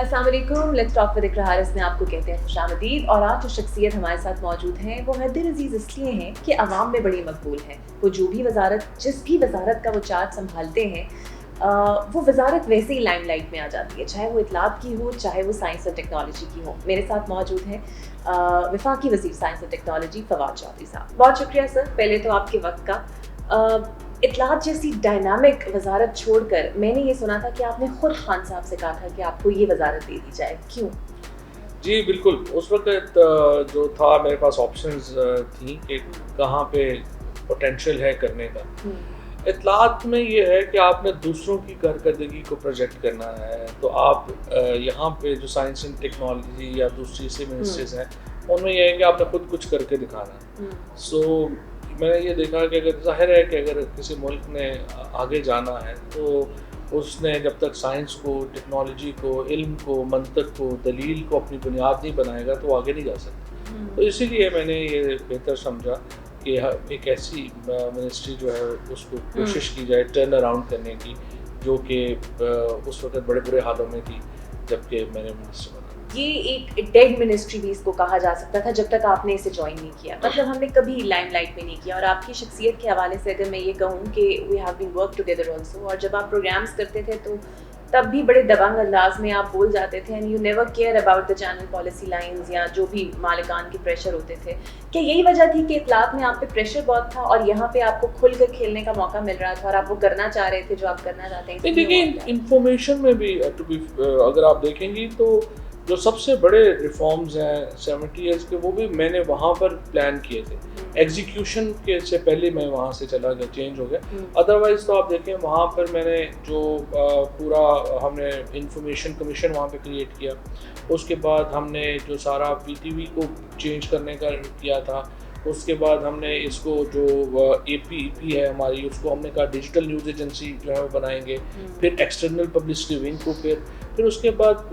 السلام علیکم، let's talk with اقرا حارث میں آپ کو کہتے ہیں خوش آمدید. اور آج جو شخصیت ہمارے ساتھ موجود ہیں وہ حد عزیز اس لیے ہیں کہ عوام میں بڑی مقبول ہیں. وہ جس بھی وزارت کا وہ چارج سنبھالتے ہیں وہ وزارت ویسے ہی لائم لائٹ میں آ جاتی ہے، چاہے وہ اطلاعات کی ہو چاہے وہ سائنس اور ٹیکنالوجی کی ہو. میرے ساتھ موجود ہیں وفاقی وزیر سائنس اور ٹیکنالوجی فواد چودھری صاحب. بہت شکریہ سر پہلے تو آپ کے وقت کا. اطلاعات جیسی ڈائنامک وزارت چھوڑ کر میں نے یہ سنا تھا کہ آپ نے خود خان صاحب سے کہا تھا کہ آپ کو یہ وزارت دے دی جائے، کیوں؟ جی بالکل، اس وقت جو تھا میرے پاس آپشنز تھیں کہ کہاں پہ پوٹینشیل ہے کرنے کا. اطلاعات میں یہ ہے کہ آپ نے دوسروں کی کارکردگی کو پروجیکٹ کرنا ہے، تو آپ یہاں پہ جو سائنس اینڈ ٹیکنالوجی یا دوسری سے منسٹریز ہیں ان میں یہ ہے کہ آپ نے خود کچھ کر کے دکھانا ہے. سو میں نے یہ دیکھا کہ اگر ظاہر ہے کہ اگر کسی ملک نے آگے جانا ہے تو اس نے جب تک سائنس کو، ٹیکنالوجی کو، علم کو، منطق کو، دلیل کو اپنی بنیاد نہیں بنائے گا تو وہ آگے نہیں جا سکتا. تو اسی لیے میں نے یہ بہتر سمجھا کہ ایک ایسی منسٹری جو ہے اس کو کوشش کی جائے ٹرن اراؤنڈ کرنے کی، جو کہ اس وقت بڑے برے حالوں میں تھی جب کہ میں نے منسٹر بنا. یہ ایک ڈیڈ منسٹری بھی اس کو کہا جا سکتا تھا جب تک آپ نے اسے جوائن نہیں کیا، مطلب ہم نے کبھی لائم لائٹ میں نہیں کیا. اور آپ کی شخصیت کے حوالے سے اگر میں یہ کہوں کہ we have been work together also, اور جب آپ پروگرامس کرتے تھے تو تب بھی بڑے دبنگ انداز میں آپ بول جاتے تھے and you never care about the channel policy lines یا جو بھی مالکان کے پریشر ہوتے تھے. کیا یہی وجہ تھی کہ اطلاعات میں آپ پہ پریشر بہت تھا اور یہاں پہ آپ کو کھل کر کھیلنے کا موقع مل رہا تھا اور آپ وہ کرنا چاہ رہے تھے جو آپ کرنا چاہتے ہیں؟ دیکھیں انفارمیشن میں بھی اگر آپ دیکھیں گی تو جو سب سے بڑے ریفارمز ہیں 70 ایئرس کے وہ بھی میں نے وہاں پر پلان کیے تھے. ایگزیکیوشن کے سے پہلے میں وہاں سے چلا گیا، چینج ہو گیا. ادروائز تو آپ دیکھیں وہاں پر میں نے جو پورا ہم نے انفارمیشن کمیشن وہاں پہ کریٹ کیا. اس کے بعد ہم نے جو سارا پی ٹی وی کو چینج کرنے کا کیا تھا. اس کے بعد ہم نے اس کو جو اے پی ہے ہماری، اس کو ہم نے کہا ڈیجیٹل نیوز ایجنسی جو ہے وہ بنائیں گے. پھر ایکسٹرنل پبلسٹی ونگ کو، پھر اس کے بعد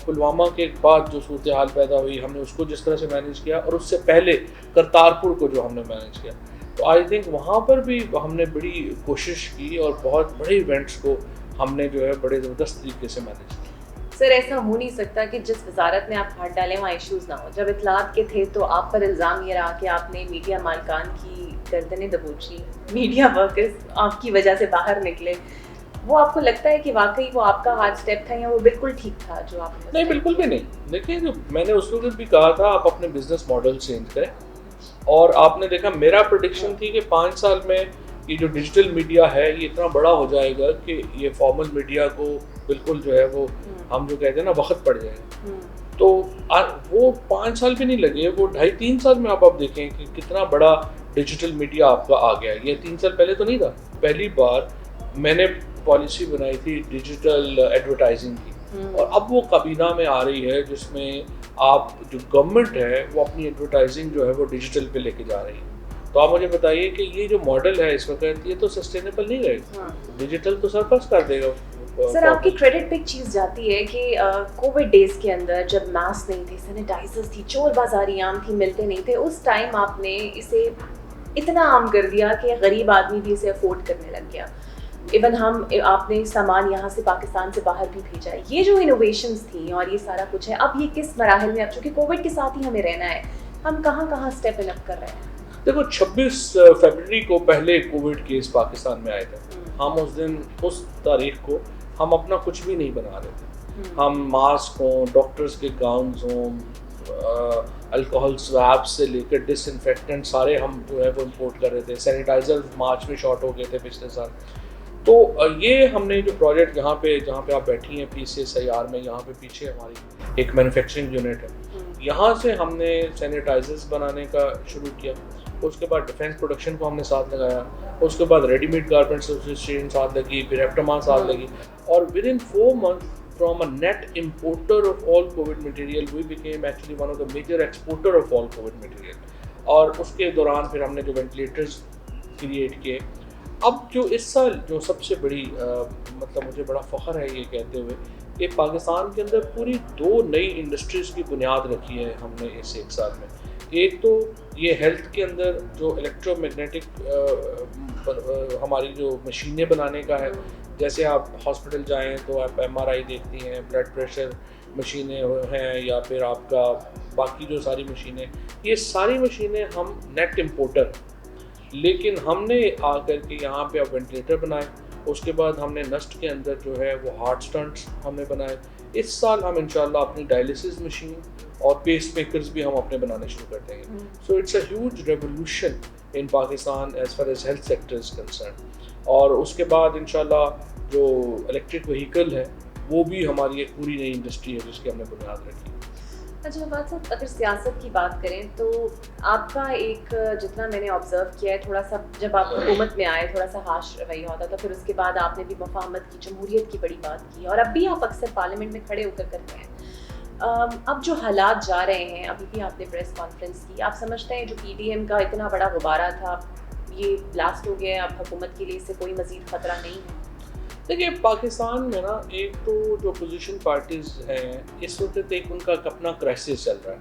پلوامہ کے بعد جو صورتحال پیدا ہوئی ہم نے اس کو جس طرح سے مینیج کیا، اور اس سے پہلے کرتارپور کو جو ہم نے مینیج کیا. تو آئی تھنک وہاں پر بھی ہم نے بڑی کوشش کی اور بہت بڑے ایونٹس کو ہم نے جو ہے بڑے زبردست طریقے سے مینیج کیا. سر ایسا ہو نہیں سکتا کہ جس وزارت میں آپ ہاتھ ڈالیں وہاں ایشوز نہ ہو. جب اطلاعات کے تھے تو آپ پر الزام یہ رہا کہ آپ نے میڈیا مالکان کی گردنیں دبوچی، میڈیا ورکرز آپ کی وجہ سے باہر نکلے. وہ آپ کو لگتا ہے کہ واقعی وہ آپ کا ہارڈ اسٹیپ تھا یا وہ بالکل ٹھیک تھا جو آپ نے؟ نہیں، بالکل بھی نہیں. دیکھیں جو میں نے اس وقت بھی کہا تھا آپ اپنے بزنس ماڈل چینج کریں، اور آپ نے دیکھا میرا پریڈکشن تھی کہ 5 سال میں یہ جو ڈیجیٹل میڈیا ہے یہ اتنا بڑا ہو جائے گا کہ یہ فارمل میڈیا کو بالکل جو ہے وہ ہم جو کہتے ہیں نا وقت پڑ جائے گا. تو وہ 5 سال بھی نہیں لگے، وہ 2.5-3 سال میں آپ دیکھیں کہ کتنا بڑا ڈیجیٹل میڈیا آپ کا آ گیا. یہ 3 سال پہلے تو نہیں تھا. پہلی بار میں نے پالیسی بنائی تھی ڈیجیٹل ایڈورٹائزنگ کی، اور اب وہ کابینہ میں آ رہی ہے جس میں آپ جو گورنمنٹ ہے وہ اپنی ایڈورٹائزنگ جو ہے وہ ڈیجیٹل پہ لے کے جا رہی ہے. تو آپ مجھے بتائیے کہ یہ جو ماڈل ہے اس وقت یہ تو سسٹینیبل نہیں رہے گا. ڈیجیٹل تو سرپلس کر دے گا. سر آپ کی کریڈٹ پہ ایک چیز جاتی ہے کہ کووڈ ڈیز کے اندر جب ماسک نہیں تھے، سینیٹائزرز تھی، چور بازاری عام تھی، ملتے نہیں تھے، اس ٹائم آپ نے اسے اتنا عام کر دیا کہ غریب آدمی بھی اسے افورڈ کرنے لگ گیا. ایون آپ نے سامان یہاں سے پاکستان سے باہر بھی بھیجا. یہ جو انوویشنز تھیں اور یہ سارا کچھ ہے، اب یہ کس مراحل میں، اب چونکہ کووڈ کے ساتھ ہی ہمیں رہنا ہے، ہم کہاں کہاں اسٹیپ ان اپ کر رہے ہیں؟ دیکھو 26 فروری کو پہلے کووڈ کیس پاکستان میں آئے تھے. ہم اس دن اس تاریخ کو ہم اپنا کچھ بھی نہیں بنا رہے تھے. ہم ماسک ہوں، ڈاکٹرز کے گاؤنز ہوں، الکوہل سویب سے لے کر ڈس انفیکٹنٹ سارے ہم جو ہے وہ امپورٹ کر رہے تھے. سینیٹائزر مارچ میں شارٹ ہو گئے تھے پچھلے سال. تو یہ ہم نے جو پروجیکٹ جہاں پہ آپ بیٹھی ہیں PCSIR میں، یہاں پہ پیچھے ہماری ایک مینوفیکچرنگ یونٹ ہے، یہاں سے ہم نے سینیٹائزرز بنانے کا شروع کیا. اس کے بعد ڈیفینس پروڈکشن کو ہم نے ساتھ لگایا. اس کے بعد ریڈی میڈ گارمنٹس ایسوسیشن ساتھ لگی، پھر ایپٹما ساتھ لگی، اور with in 4 months from a net importer of all COVID material we became actually one of the major exporter of all COVID material. اور اس کے دوران پھر ہم نے جو وینٹیلیٹرز کریٹ کیے. اب جو اس سال جو سب سے بڑی مطلب مجھے بڑا فخر ہے یہ کہتے ہوئے کہ پاکستان کے اندر پوری 2 نئی انڈسٹریز کی بنیاد رکھی ہے ہم نے اس 1 سال میں. ایک تو یہ ہیلتھ کے اندر جو الیکٹرو میگنیٹک ہماری جو مشینیں بنانے کا ہے. جیسے آپ ہاسپٹل جائیں تو آپ MRI دیکھتی ہیں، بلڈ پریشر مشینیں ہیں یا پھر آپ کا باقی جو ساری مشینیں، یہ ساری مشینیں ہم نیٹ امپورٹر، لیکن ہم نے آ کر کے یہاں پہ اب وینٹیلیٹر بنائے، اس کے بعد ہم نے نسٹ کے اندر جو ہے وہ ہارٹ اسٹنٹس ہم نے بنائے. اس سال ہم انشاءاللہ اپنی ڈائلسس مشین اور پیس میکرز بھی ہم اپنے بنانے شروع کر دیں گے. So it's a huge revolution in Pakistan as far as health sector is concern. اور اس کے بعد انشاءاللہ جو الیکٹرک وہیکل ہے وہ بھی ہماری ایک پوری نئی انڈسٹری ہے جس کی ہم نے بنیاد رکھی. اچھا بات صاحب، اگر سیاست کی بات کریں تو آپ کا ایک جتنا میں نے آبزرو کیا ہے تھوڑا سا، جب آپ حکومت میں آئے تھوڑا سا ہارش رویہ ہوتا تھا، پھر اس کے بعد آپ نے بھی مفاہمت کی، جمہوریت کی بڑی بات کی، اور اب بھی آپ اکثر پارلیمنٹ میں کھڑے ہو کر کرتے ہیں. اب جو حالات جا رہے ہیں، ابھی بھی آپ نے پریس کانفرنس کی، آپ سمجھتے ہیں جو پی ڈی ایم کا اتنا بڑا غبارہ تھا یہ بلاسٹ ہو گیا، اب حکومت کے لیے اس سے کوئی مزید خطرہ نہیں ہے؟ دیکھیے پاکستان میں نا ایک تو جو اپوزیشن پارٹیز ہیں اس وقت ایک ان کا اپنا کرائسس چل رہا ہے.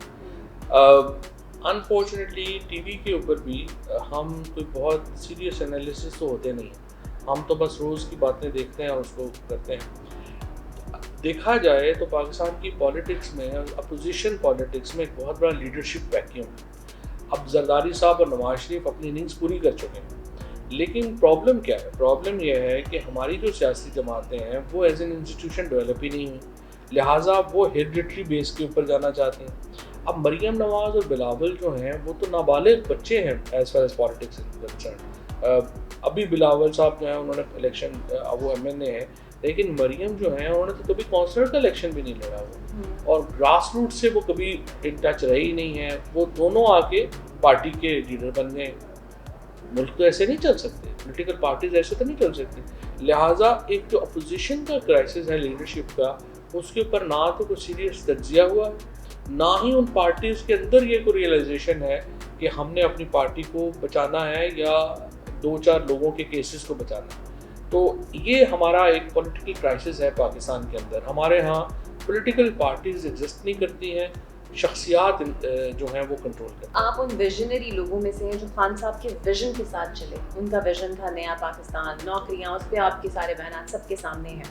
انفارچونیٹلی ٹی وی کے اوپر بھی ہم کوئی بہت سیریس انالیسس تو ہوتے نہیں ہیں، ہم تو بس روز کی باتیں دیکھتے ہیں اور اس کو کرتے ہیں. دیکھا جائے تو پاکستان کی پالیٹکس میں، اپوزیشن پالیٹکس میں ایک بہت بڑا لیڈرشپ ویکیوم ہے. اب زرداری صاحب اور نواز شریف اپنی اننگز پوری کر چکے ہیں، لیکن پرابلم کیا ہے؟ پرابلم یہ ہے کہ ہماری جو سیاسی جماعتیں ہیں وہ ایز این انسٹیٹیوشن ڈیولپ ہی نہیں ہوئی، لہٰذا وہ ہیریڈیٹری بیس کے اوپر جانا چاہتے ہیں. اب مریم نواز اور بلاول جو ہیں وہ تو نابالغ بچے ہیں as far as politics is concern. ابھی بلاول صاحب جو ہیں انہوں نے الیکشن، وہ ایم این اے ہیں، لیکن مریم جو ہیں انہوں نے تو کبھی کونسلر کا الیکشن بھی نہیں لڑا ہوا، اور گراس روٹ سے وہ کبھی ان ٹچ رہی نہیں ہے. وہ دونوں آ کے پارٹی کے لیڈر بن گئے. ملک تو ایسے نہیں چل سکتے، پولیٹیکل پارٹیز ایسے تو نہیں چل سکتی. لہٰذا ایک جو اپوزیشن کا کرائسس ہے لیڈرشپ کا، اس کے اوپر نہ تو کوئی سیریس تجزیہ ہوا، نہ ہی ان پارٹیز کے اندر یہ کوئی ریئلائزیشن ہے کہ ہم نے اپنی پارٹی کو بچانا ہے یا دو چار لوگوں کے کیسز کو بچانا ہے. تو یہ ہمارا ایک پولیٹیکل کرائسس ہے پاکستان کے اندر. ہمارے ہاں پولیٹیکل پارٹیز ایگزسٹ نہیں کرتی ہیں، شخصیات جو ہیں وہ کنٹرول کرتے ہیں. آپ ان ویژنری لوگوں میں سے ہیں جو خان صاحب کے ویژن کے ساتھ چلے. ان کا ویژن تھا نیا پاکستان، نوکریاں، اس پہ آپ کے سارے بیانات سب کے سامنے ہیں.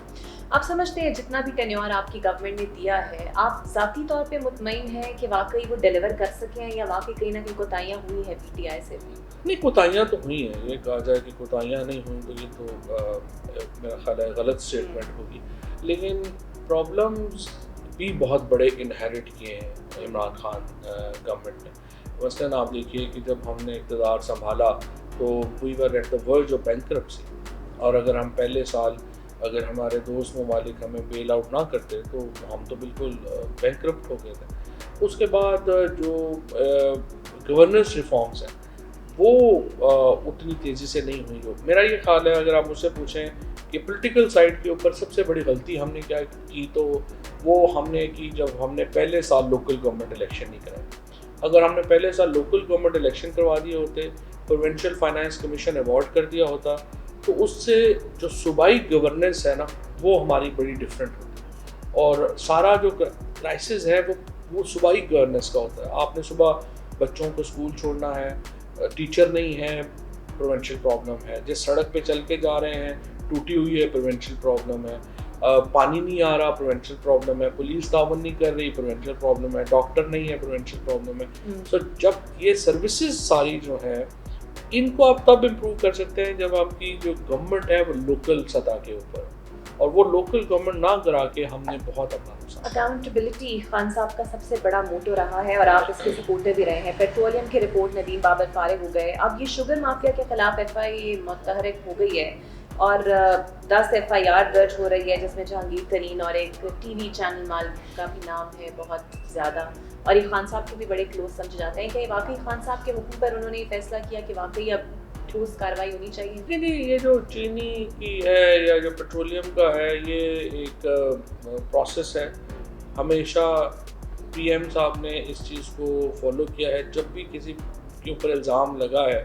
آپ سمجھتے ہیں جتنا بھی ٹینیور آپ کی گورنمنٹ نے دیا ہے، آپ ذاتی طور پہ مطمئن ہیں کہ واقعی وہ ڈیلیور کر سکے ہیں، یا واقعی کہیں نہ کہیں کوتاہیاں ہوئی ہیں پی ٹی آئی سے بھی؟ نہیں، کوتاہیاں تو ہوئی ہیں. یہ کہا جائے کہ کوتاہیاں نہیں ہوئیں تو یہ تو میرا خیال ہے غلط اسٹیٹمنٹ ہوگی. لیکن پرابلمز بھی بہت بڑے انہیریٹ کیے ہیں عمران خان گورنمنٹ نے. مثلاً آپ دیکھیے کہ جب ہم نے اقتدار سنبھالا تو we were at the verge of bankruptcy, اور اگر ہم پہلے سال اگر ہمارے دوست ممالک ہمیں بیل آؤٹ نہ کرتے تو ہم تو بالکل بینکرپٹ ہو گئے تھے. اس کے بعد جو گورننس ریفارمز ہیں وہ اتنی تیزی سے نہیں ہوئی. میرا یہ خیال ہے، اگر آپ مجھ سے پوچھیں کہ پولیٹیکل سائڈ کے اوپر سب سے بڑی غلطی ہم نے کیا کی، تو وہ ہم نے کی جب ہم نے پہلے سال لوکل گورنمنٹ الیکشن نہیں کرائے. اگر ہم نے پہلے سال لوکل گورنمنٹ الیکشن کروا دیے ہوتے، پروونشل فائنانس کمیشن ایوارڈ کر دیا ہوتا، تو اس سے جو صوبائی گورننس ہے نا وہ ہماری بڑی ڈفرینٹ ہوتی. اور سارا جو کرائسس ہے وہ صوبائی گورننس کا ہوتا ہے. آپ نے صبح بچوں کو اسکول چھوڑنا ہے، ٹیچر نہیں ہے، پروونشل پرابلم ہے. جس سڑک پہ چل کے جا رہے ہیں ٹوٹی ہوئی ہے، پروونشل پرابلم ہے. پانی نہیں آ رہا، پروونشل پرابلم ہے. پولیس تعاون نہیں کر رہی، پروونشل پرابلم ہے. ڈاکٹر نہیں ہے، پروونشل پرابلم ہے. سو جب یہ سروسز ساری جو ہیں ان کو آپ تب امپروو کر سکتے ہیں جب آپ کی جو گورنمنٹ ہے وہ لوکل سطح کے اوپر، اور وہ لوکل گورنمنٹ نہ کرا کے ہم نے بہت اپنا نقصان. اکاؤنٹیبلٹی خان صاحب کا سب سے بڑا موٹو رہا ہے اور آپ اس کے سپورٹر بھی رہے ہیں. پیٹرولیم کی رپورٹ ندیم بابر فارغ ہو گئے. اب یہ شوگر مافیا کے خلاف ایف آئی متحرک ہو گئی ہے اور 10 ایف آئی آر درج ہو رہی ہے، جس میں جہانگیر ترین اور ایک ٹی وی چینل مال کا بھی نام ہے بہت زیادہ، اور یہ خان صاحب کے بھی بڑے کلوز سمجھے جاتے ہیں. کہ واقعی خان صاحب کے حکم پر انہوں نے یہ فیصلہ کیا کہ واقعی اب ٹھوس کارروائی ہونی چاہیے؟ نہیں، یہ جو چینی کی ہے یا جو پیٹرولیم کا ہے یہ ایک پروسیس ہے. ہمیشہ پی ایم صاحب نے اس چیز کو فالو کیا ہے. جب بھی کسی کے اوپر الزام لگا ہے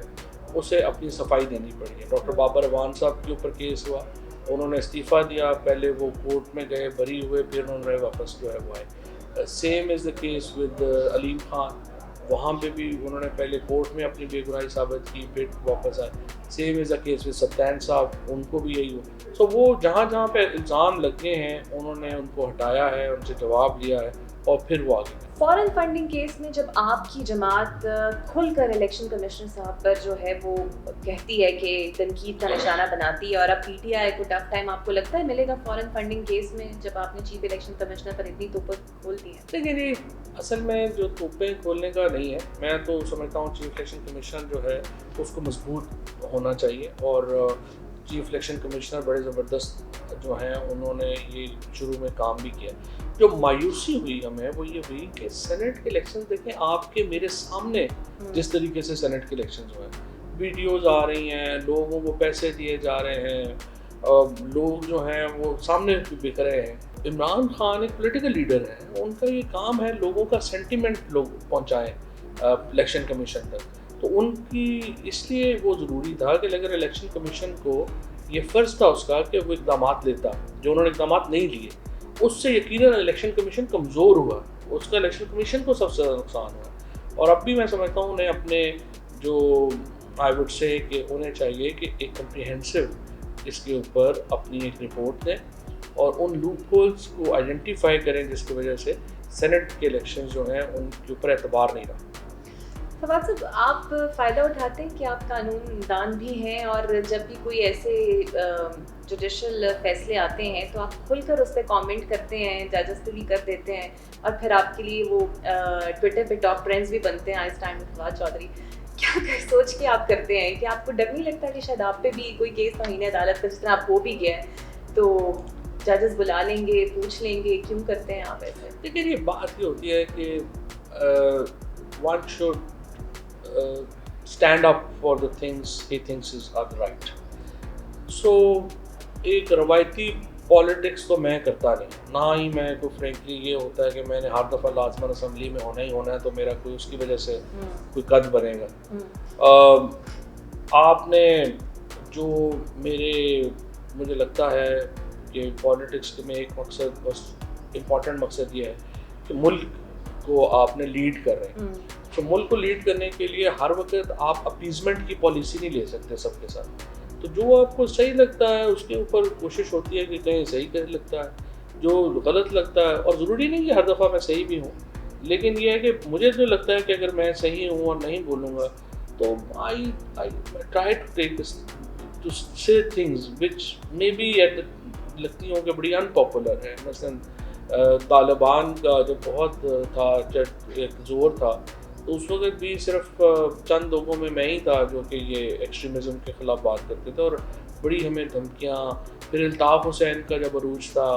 اسے اپنی صفائی دینی پڑی ہے. ڈاکٹر بابر اعوان صاحب کے اوپر کیس ہوا، انہوں نے استعفیٰ دیا، پہلے وہ کورٹ میں گئے، بری ہوئے، پھر انہوں نے واپس جو ہے وہ آئے. Same is the case with Aleem Khan. وہاں پہ بھی انہوں نے پہلے کورٹ میں اپنی بے گناہی ثابت کی، پھر واپس آئے. Same is a case with Sibtain صاحب، ان کو بھی یہی ہوا. سو وہ جہاں جہاں پہ الزام لگے ہیں انہوں نے ان کو ہٹایا ہے، ان سے جواب لیا ہے اور پھر وہ آگے. فارن فنڈنگ کیس میں جب آپ کی جماعت کھل کر الیکشن کمشنر صاحب پر جو ہے وہ کہتی ہے کہ تنقید کا نشانہ بناتی ہے اور اب پی ٹی آئی کو ٹف ٹائم آپ کو لگتا ہے ملے گا فارن فنڈنگ کیس میں جب آپ نے چیف الیکشن کمشنر پر اتنی توپیں کھول دی ہیں؟ لیکن یہ اصل میں جو توپیں کھولنے کا نہیں ہے، میں تو سمجھتا ہوں چیف الیکشن کمیشن جو ہے اس کو مضبوط ہونا چاہیے. اور چیف الیکشن کمشنر بڑے زبردست جو ہیں انہوں نے یہ شروع میں کام بھی کیا. جو مایوسی ہوئی ہمیں وہ یہ ہوئی کہ سینٹ کے الیکشن دیکھیں آپ کے میرے سامنے جس طریقے سے سینٹ کے الیکشن جو ہیں ویڈیوز آ رہی ہیں، لوگوں کو پیسے دیے جا رہے ہیں، لوگ جو ہیں وہ سامنے بک رہے ہیں. عمران خان ایک پولیٹیکل لیڈر ہیں، ان کا یہ کام ہے لوگوں کا سینٹیمنٹ لوگ پہنچائیں الیکشن کمیشن تک. تو ان کی اس لیے وہ ضروری تھا کہ اگر الیکشن کمیشن کو یہ فرض تھا اس کا کہ وہ اقدامات لیتا، جو انہوں نے اقدامات نہیں لیے اس سے یقیناً الیکشن کمیشن کمزور ہوا، اس کا الیکشن کمیشن کو سب سے زیادہ نقصان ہوا. اور اب بھی میں سمجھتا ہوں انہیں اپنے جو آئی وڈ سے کہ انہیں چاہیے کہ ایک کمپریہنسو اس کے اوپر اپنی ایک رپورٹ دیں اور ان لوپ ہولز کو آئیڈینٹیفائی کریں جس کی وجہ سے سینٹ کے الیکشن جو ہیں ان کے اوپر اعتبار نہیں رہا. فواد صاحب، آپ فائدہ اٹھاتے ہیں کہ آپ قانون دان بھی ہیں اور جب بھی کوئی ایسے جوڈیشل فیصلے آتے ہیں تو آپ کھل کر اس پہ کامنٹ کرتے ہیں، ججز پہ بھی کر دیتے ہیں اور پھر آپ کے لیے وہ ٹویٹر پہ ٹاپ ٹرینڈز بھی بنتے ہیں آئس ٹائم میں فواد چودھری. کیا سوچ کے آپ کرتے ہیں کہ آپ کو ڈر نہیں لگتا کہ شاید آپ پہ بھی کوئی کیس توہین عدالت کا جس طرح آپ ہو بھی گیا ہے تو ججز بلا لیں گے، پوچھ لیں گے، کیوں کرتے ہیں آپ ایسے؟ لیکن یہ بات یہ ہوتی ہے کہ one should stand up for the things he thinks are right. So ایک روایتی پالیٹکس تو میں کرتا نہیں، نہ ہی میں کو فرینکلی یہ ہوتا ہے کہ میں نے ہر دفعہ لازماً اسمبلی میں ہونا ہی ہونا ہے تو میرا کوئی اس کی وجہ سے کوئی قد بنے گا. آپ نے جو مجھے لگتا ہے کہ پالیٹکس میں ایک مقصد، بس امپورٹنٹ مقصد یہ ہے کہ ملک کو آپ نے لیڈ کر رہے ہیں. تو ملک کو لیڈ کرنے کے لیے ہر وقت آپ اپیزمنٹ کی پالیسی نہیں لے سکتے سب کے ساتھ. تو جو آپ کو صحیح لگتا ہے اس کے اوپر کوشش ہوتی ہے کہ کہیں صحیح کر لگتا ہے، جو غلط لگتا ہے، اور ضروری نہیں کہ ہر دفعہ میں صحیح بھی ہوں، لیکن یہ ہے کہ مجھے جو لگتا ہے کہ اگر میں صحیح ہوں اور نہیں بولوں گا تو I try to take this to say things which maybe لگتی ہوں کہ بڑی unpopular ہے. مثلاً طالبان کا جو بہت تھا ایک زور تھا تو اس وقت بھی صرف چند لوگوں میں ہی تھا جو کہ یہ ایکسٹریمزم کے خلاف بات کرتے تھے اور بڑی ہمیں دھمکیاں. پھر الطاف حسین کا جب عروج تھا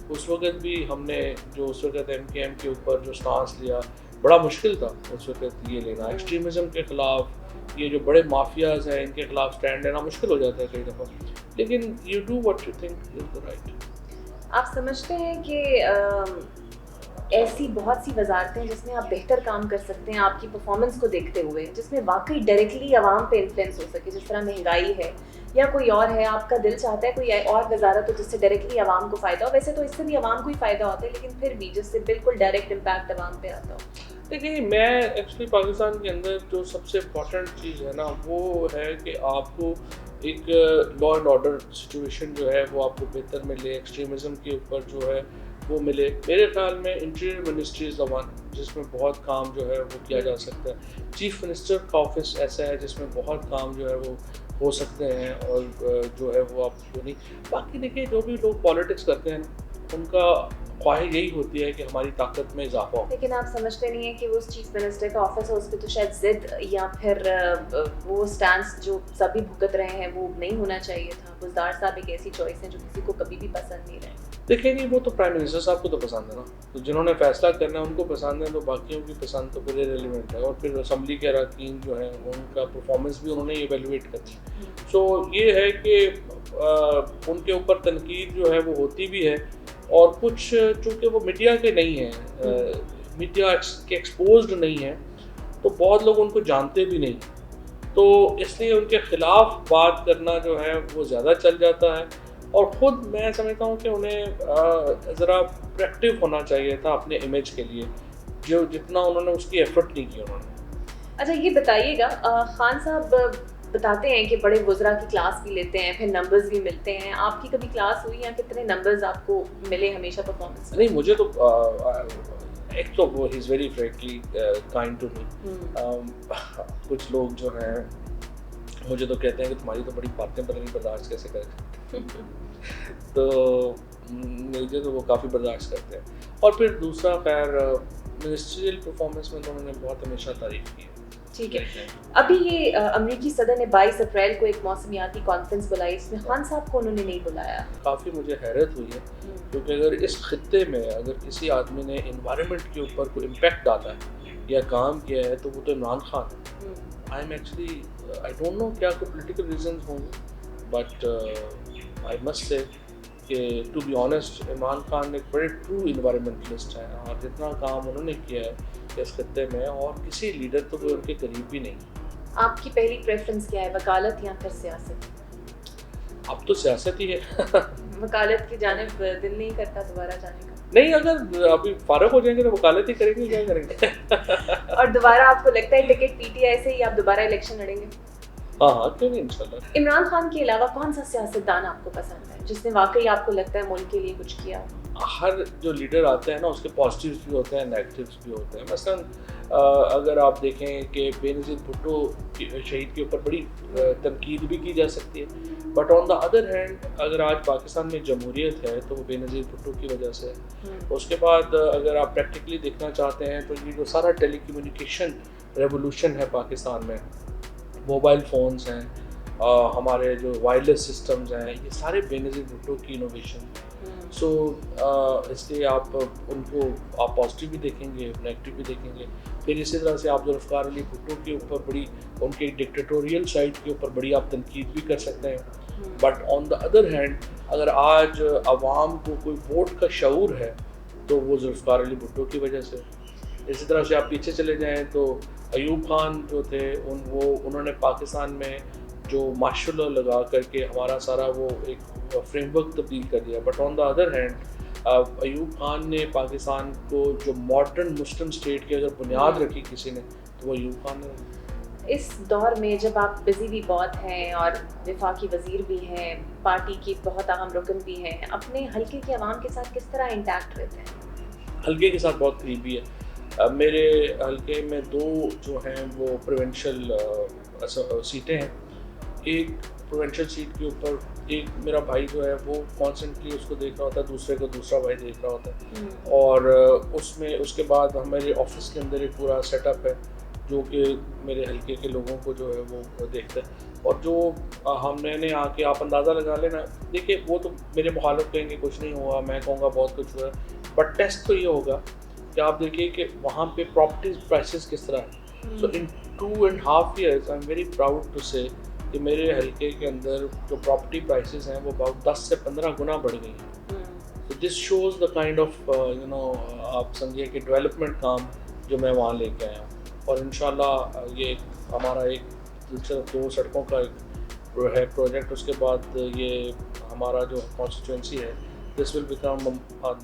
اس وقت بھی ہم نے جو اس وقت ایم کے ایم کے اوپر جو سٹانس لیا بڑا مشکل تھا اس وقت یہ لینا. ایکسٹریمزم کے خلاف یہ جو بڑے مافیاز ہیں ان کے خلاف سٹینڈ لینا مشکل ہو جاتا ہے کئی دفعہ، لیکن you do what you think is the right. آپ سمجھتے ہیں کہ ایسی بہت سی وزارتیں جس میں آپ بہتر کام کر سکتے ہیں آپ کی پرفارمنس کو دیکھتے ہوئے، جس میں واقعی ڈائریکٹلی عوام پہ انفلوئنس ہو سکے، جس طرح مہنگائی ہے یا کوئی اور ہے، آپ کا دل چاہتا ہے کوئی اور وزارت ہو جس سے ڈائریکٹلی عوام کو فائدہ ہو؟ ویسے تو اس سے بھی عوام کو ہی فائدہ ہوتا ہے لیکن پھر بھی جس سے بالکل ڈائریکٹ امپیکٹ عوام پہ آتا ہو. دیکھیے میں ایکچولی پاکستان کے اندر جو سب سے امپورٹنٹ چیز ہے نا وہ ہے کہ آپ کو ایک لا اینڈ آرڈر سچویشن جو ہے وہ آپ کو بہتر ملے، ایکسٹریمزم کے اوپر جو ہے وہ ملے. میرے خیال میں interior ministry is the one جس میں بہت کام جو ہے وہ کیا جا سکتا ہے. چیف منسٹر کا آفس ایسا ہے جس میں بہت کام جو ہے وہ ہو سکتے ہیں اور جو ہے وہ آپ کو نہیں. باقی دیکھیے جو بھی لوگ پالیٹکس کرتے ہیں ان کا خواہش یہی ہوتی ہے کہ ہماری طاقت میں اضافہ ہو. لیکن آپ سمجھتے نہیں ہیں کہ وہ چیف منسٹر کا آفس ہے اس پہ تو شاید ضد یا پھر وہ سٹانس جو سبھی بھگت رہے ہیں وہ نہیں ہونا چاہیے تھا؟ بزدار صاحب ایک ایسی چوائس ہے جو کسی کو کبھی بھی پسند نہیں رہے. دیکھیں نہیں وہ تو پرائم منسٹر صاحب کو تو پسند ہے نا، تو جنہوں نے فیصلہ کرنا ہے ان کو پسند ہے، تو باقیوں کی پسند تو پھر ریلیونٹ ہے. اور پھر اسمبلی کے اراکین جو ہیں ان کا پرفارمنس بھی انہوں نے ایویلویٹ کرنی. سو یہ ہے کہ ان کے اوپر تنقید جو ہے وہ ہوتی بھی ہے اور کچھ چونکہ وہ میڈیا کے نہیں ہیں، میڈیا کے ایکسپوزڈ نہیں ہیں تو بہت لوگ ان کو جانتے بھی نہیں، تو اس لیے ان کے خلاف بات کرنا جو ہے وہ زیادہ چل جاتا ہے. اور خود میں سمجھتا ہوں کہ انہیں ذرا پریکٹیو ہونا چاہیے تھا اپنے امیج کے لیے، جو جتنا انہوں نے اس کی ایفرٹ نہیں کی انہوں نے. اچھا یہ بتائیے گا خان صاحب بتاتے ہیں کہ بڑے وزراء کی کلاس بھی لیتے ہیں, پھر نمبرز بھی ملتے ہیں, آپ کی کبھی کلاس ہوئی یا کتنے نمبرز آپ کو ملے ہمیشہ پرفارمنس؟ نہیں مجھے تو ایک تو وہ ہی is very frankly kind to me. کچھ لوگ جو ہیں مجھے تو کہتے ہیں کہ تمہاری تو بڑی باتیں پتہ نہیں برداشت کیسے کرتے, تو مجھے تو وہ کافی برداشت کرتے ہیں. اور پھر دوسرا خیر منسٹریل پرفارمنس میں تو انہوں نے بہت ہمیشہ تعریف کی ہے. ٹھیک ہے, ابھی یہ امریکی صدر نے 22 اپریل کو ایک موسمیاتی کانفرنس بلائی, اس میں خان صاحب کو انہوں نے نہیں بلایا. کافی مجھے حیرت ہوئی ہے کیونکہ اگر اس خطے میں اگر کسی آدمی نے انوائرمنٹ کے اوپر کوئی امپیکٹ ڈالا ہے یا کام کیا ہے تو وہ تو عمران خان ہے. I am actually I don't know کیا کوئی پولیٹیکل ریزنز ہوں گے, بٹ آئی مسٹ سے کہ to be honest Imran Khan ایک بڑے ٹرو انوائرمنٹلسٹ ہیں, اور جتنا کام انہوں نے کیا ہے اس خطے میں اور کسی لیڈر تو کوئی ان کے قریب بھی نہیں. آپ کی پہلی پریفرنس کیا ہے, وکالت یا پھر سیاست؟ اب تو سیاست ہی ہے. وکالت کی جانب دل نہیں کرتا دوبارہ جانے کا؟ نہیں, اگر ابھی فارغ ہو جائیں گے تو وکالت ہی کریں گے, کیا کریں گے. اور دوبارہ آپ کو لگتا ہے ٹکٹ پی ٹی آئی سے ہی آپ دوبارہ الیکشن لڑیں گے؟ ہاں کیوں نہیں, انشاءاللہ. عمران خان کے علاوہ کون سا سیاستدان آپ کو پسند ہے جس نے واقعی آپ کو لگتا ہے ملک کے لیے کچھ کیا؟ ہر جو لیڈر آتے ہیں نا اس کے پازیٹیوز بھی ہوتے ہیں, نیگیٹیوز بھی ہوتے ہیں. مثلا اگر آپ دیکھیں کہ بے نظیر بھٹو شہید کے اوپر بڑی تنقید بھی کی جا سکتی ہے, but on the other hand اگر آج پاکستان میں جمہوریت ہے تو وہ بے نظیر بھٹو کی وجہ سے ہے. اس کے بعد اگر آپ پریکٹیکلی دیکھنا چاہتے ہیں تو یہ جو سارا ٹیلی کمیونیکیشن ریولوشن ہے پاکستان میں, موبائل فونز ہیں, ہمارے جو وائرلیس سسٹمز ہیں, یہ سارے بے نظیر بھٹو کی انوویشن. سو اس لیے آپ ان کو آپ پازیٹیو بھی دیکھیں گے, نیگیٹیو بھی دیکھیں گے. پھر اسی طرح سے آپ ذوالفقار علی بھٹو کے اوپر بڑی ان کے ڈکٹیٹوریل سائڈ کے اوپر بڑی آپ تنقید بھی کر سکتے ہیں, but on the other hand اگر آج عوام کو کوئی ووٹ کا شعور ہے تو وہ ذوالفقار علی بھٹو کی وجہ سے. اسی طرح سے آپ پیچھے چلے جائیں تو ایوب خان جو تھے انہوں نے پاکستان میں جو ماشاء اللہ لگا کر کے ہمارا سارا وہ ایک فریم ورک تبدیل کر دیا. But on the other hand Ayub Khan نے پاکستان کو جو ماڈرن مسلم اسٹیٹ کی اگر بنیاد رکھی کسی نے تو وہ ایوب خان نے. اس دور میں جب آپ بزی بھی بہت ہیں اور وفاقی وزیر بھی ہیں, پارٹی کی بہت اہم رکن بھی ہیں, اپنے حلقے کے عوام کے ساتھ کس طرح انٹیکٹ رہتے ہیں؟ حلقے کے ساتھ بہت قریبی ہے. میرے حلقے میں 2 جو ہیں وہ پروونشل سیٹیں ہیں. ایک پروونشل سیٹ کے اوپر ایک میرا بھائی جو ہے وہ کانسٹنٹلی اس کو دیکھ رہا ہوتا ہے, دوسرے کو دوسرا بھائی دیکھ رہا ہوتا ہے, اور اس میں اس کے بعد ہمارے آفس کے اندر ایک پورا سیٹ اپ ہے جو کہ میرے حلقے کے لوگوں کو جو ہے وہ دیکھتا ہے. اور جو میں نے آ کے آپ اندازہ لگا لینا, دیکھیں وہ تو میرے مخالف کہیں گے کچھ نہیں ہوا, میں کہوں گا بہت کچھ ہوا ہے, بٹ ٹیسٹ تو یہ ہوگا کہ آپ دیکھیے کہ وہاں پہ پراپرٹیز پرائسز کس طرح ہیں. So in 2.5 years I am very proud to say کہ میرے حلقے کے اندر جو پراپرٹی پرائسز ہیں وہ about 10 سے 15 گنا بڑھ گئی ہیں. تو this shows the kind of آپ سمجھیے کہ ڈیولپمنٹ کام جو میں وہاں لے کے آیا ہوں. اور انشاءاللہ یہ ہمارا ایک 2 سڑکوں کا ایک ہے پروجیکٹ, اس کے بعد یہ ہمارا جو کانسٹیٹوئنسی ہے this will become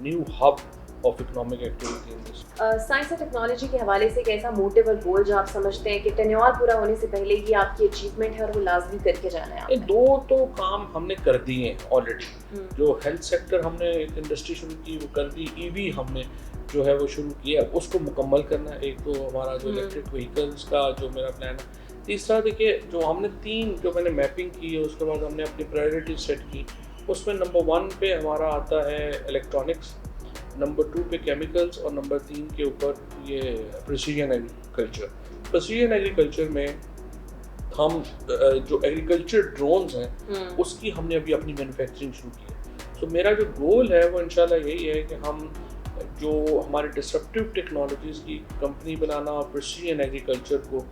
new hub of economic activity in this. Science اور ٹیکنالوجی کے حوالے سے ایک ایسا موٹو اور گول جو آپ سمجھتے ہیں کہ ٹینیور پورا ہونے سے پہلے ہی آپ کی اچیومنٹ ہے اور وہ لازمی کر کے جانا ہے؟ 2 تو کام ہم نے کر دیے ہیں آلریڈی. جو ہیلتھ سیکٹر ہم نے ایک انڈسٹری شروع کی وہ کر دی, ای وی ہم نے جو ہے وہ شروع کیا, اس کو مکمل کرنا ہے. ایک تو ہمارا جو الیکٹرک وہیکلس کا جو میرا پلان ہے. تیسرا دیکھیے جو ہم نے 3 جو میں نے میپنگ کی ہے اس کے بعد ہم نے اپنی پرائیورٹی سیٹ کی, اس میں نمبر 1 پہ ہمارا آتا ہے الیکٹرانکس, نمبر 2 پہ کیمیکلس, اور نمبر 3 کے اوپر یہ پریسیژن ایگریکلچر. پریسیژن ایگریکلچر میں ہم جو ایگریکلچر ڈرونز ہیں اس کی ہم نے ابھی اپنی مینوفیکچرنگ شروع کی ہے. سو میرا جو گول ہے وہ انشاءاللہ یہی ہے کہ ہم جو ہمارے ڈسرپٹیو ٹیکنالوجیز کی کمپنی بنانا اور پریسیژن ایگریکلچر کو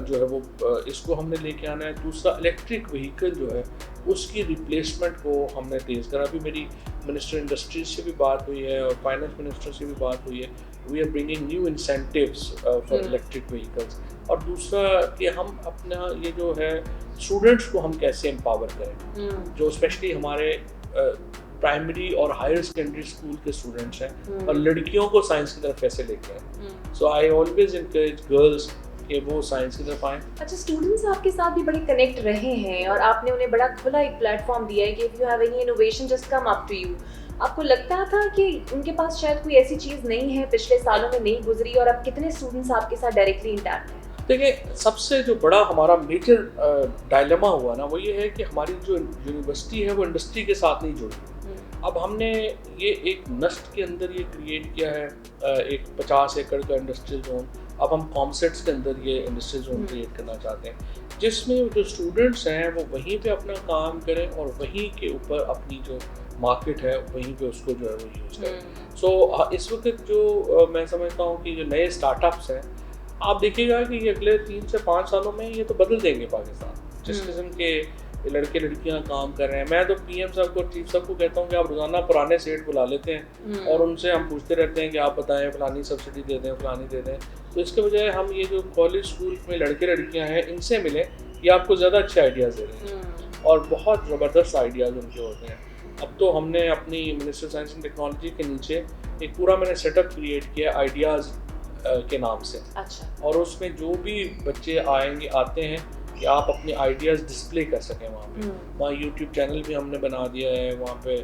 جو ہے وہ اس کو ہم نے لے کے آنا ہے. دوسرا الیکٹرک وہیکل جو ہے اس کی ریپلیسمنٹ کو ہم نے تیز کرا. ابھی میری منسٹر انڈسٹریز سے بھی بات ہوئی ہے اور فائنانس منسٹر سے بھی بات ہوئی ہے. We are bringing new incentives for electric vehicles. اور دوسرا کہ ہم اپنا یہ جو ہے اسٹوڈنٹس کو ہم کیسے امپاور کریں, جو اسپیشلی ہمارے پرائمری اور ہائر سیکنڈری اسکول کے اسٹوڈنٹس ہیں, اور لڑکیوں کو سائنس کی طرف کیسے لے کے آئیں. سو آئی آلویز انکریج گرلس کہ وہ سائنس کی طرف آئیں. اچھا اسٹوڈنٹس آپ کے ساتھ بھی بڑے کنیکٹ رہے ہیں اور آپ نے انہیں بڑا کھلا ایک پلیٹ فارم دیا ہے کہ if you have any innovation just come up to you. آپ کو لگتا تھا کہ ان کے پاس شاید کوئی ایسی چیز نہیں ہے پچھلے سالوں میں نہیں گزری اور اب کتنے اسٹوڈنٹس آپ کے ساتھ ڈائریکٹلی انٹیکٹ ہیں؟ دیکھیں سب سے جو بڑا ہمارا میجر ڈائلیما ہوا نا وہ یہ ہے کہ ہماری جو یونیورسٹی ہے وہ انڈسٹری کے ساتھ نہیں جڑی. اب ہم نے یہ ایک نسٹ کے اندر یہ کریٹ کیا ہے ایک 50 ایکڑ کا انڈسٹریل زون. اب ہم کامسیٹس کے اندر یہ انڈسٹریل زون کریٹ کرنا چاہتے ہیں جس میں جو اسٹوڈنٹس ہیں وہ وہیں پہ اپنا کام کریں اور وہیں کے اوپر اپنی جو مارکیٹ ہے وہیں پہ اس کو جو ہے وہ یوز کریں. سو اس وقت جو میں سمجھتا ہوں کہ جو نئے اسٹارٹ اپس ہیں آپ دیکھیے گا کہ یہ اگلے 3 سے 5 سالوں میں یہ تو بدل دیں گے پاکستان. جس قسم کے لڑکے لڑکیاں کام کر رہے ہیں میں تو پی ایم صاحب کو چیف صاحب کو کہتا ہوں کہ آپ روزانہ پرانے سیٹ بلا لیتے ہیں اور ان سے ہم پوچھتے رہتے ہیں کہ آپ بتائیں فلانی سبسڈی دے دیں فلانی دے دیں. تو اس کے بجائے ہم یہ جو کالج اسکول میں لڑکے لڑکیاں ہیں ان سے ملیں یہ آپ کو زیادہ اچھے آئیڈیاز دے رہے ہیں اور بہت زبردست آئیڈیاز ان کے ہوتے ہیں. اب تو ہم نے اپنی منسٹر سائنس اینڈ ٹیکنالوجی کے نیچے ایک پورا میں نے سیٹ اپ کریٹ کیا آئیڈیاز کے نام سے. اچھا. اور اس میں جو بھی بچے آتے ہیں کہ آپ اپنے آئیڈیاز ڈسپلے کر سکیں وہاں پہ. وہاں یوٹیوب چینل بھی ہم نے بنا دیا ہے وہاں پہ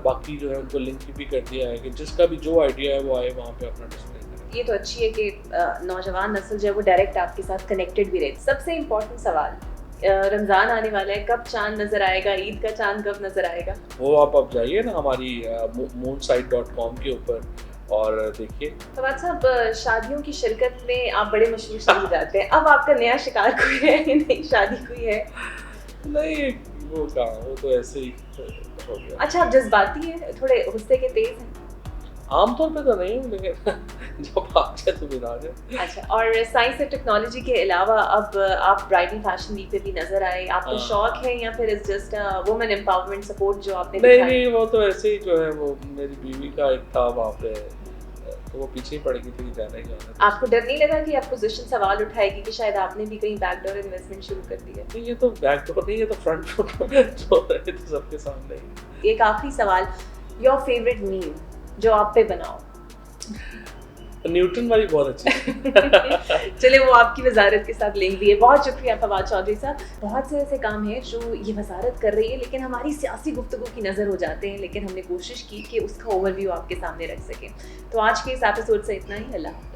باقی جو ہے ان کو لنک بھی کر دیا ہے کہ جس کا بھی جو آئیڈیا ہے وہ آئے وہاں پہ اپنا ڈسپلے کرے. یہ تو اچھی ہے کہ نوجوان نسل جو ہے وہ ڈائریکٹ آپ کے ساتھ کنیکٹڈ بھی رہے. سب سے امپورٹنٹ سوال رمضان آنے والا ہے کب چاند نظر آئے گا عید کا چاند کب نظر آئے گا؟ وہ آپ اب جائیے نا ہماری moonsite.com کے اوپر اور دیکھیے. فواد صاحب شادیوں کی شرکت میں آپ بڑے مشہور سمجھے جاتے ہیں. اب آپ کا نیا شکار کوئی ہے نئی شادی کوئی ہے؟ نہیں وہ کہاں وہ تو ایسے ہی ہو گیا. اچھا آپ جذباتی ہیں تھوڑے غصے کے تیز ہیں؟ عام طور پہ تو نہیں ہوں لیکن جب آ جائے تو پھر آ جائے. اچھا اور سائنس اور ٹیکنالوجی کے علاوہ اب آپ برائڈل فیشن ویک پہ بھی نظر آئے. آپ کو شوق ہے یا پھر it's just women empowerment support جو آپ نے؟ نہیں وہ تو ایسے ہی جو ہے وہ میری بیوی کا ایک تھا وہاں پہ تو وہ پیچھے ہی پڑ گئی تھی جانا ہی جانا. آپ کو ڈر نہیں لگا کہ اپوزیشن سوال اٹھائے گی کہ شاید آپ نے بھی کہیں بیک ڈور انویسٹمنٹ شروع کر دی ہے؟ نہیں یہ تو بیک ڈور نہیں یہ تو فرنٹ ڈور جو ہے سب کے سامنے ہی. ایک آخری سوال یور فیوریٹ میم جو آپ پہ بناؤ؟ نیوٹن والی بہت اچھی. چلے وہ آپ کی وزارت کے ساتھ لنک بھی ہے. بہت شکریہ فواد چودھری صاحب. بہت سے ایسے کام ہیں جو یہ وزارت کر رہی ہے لیکن ہماری سیاسی گفتگو کی نظر ہو جاتے ہیں لیکن ہم نے کوشش کی کہ اس کا اوور ویو آپ کے سامنے رکھ سکیں. تو آج کے اس ایپیسوڈ سے اتنا ہی. اللہ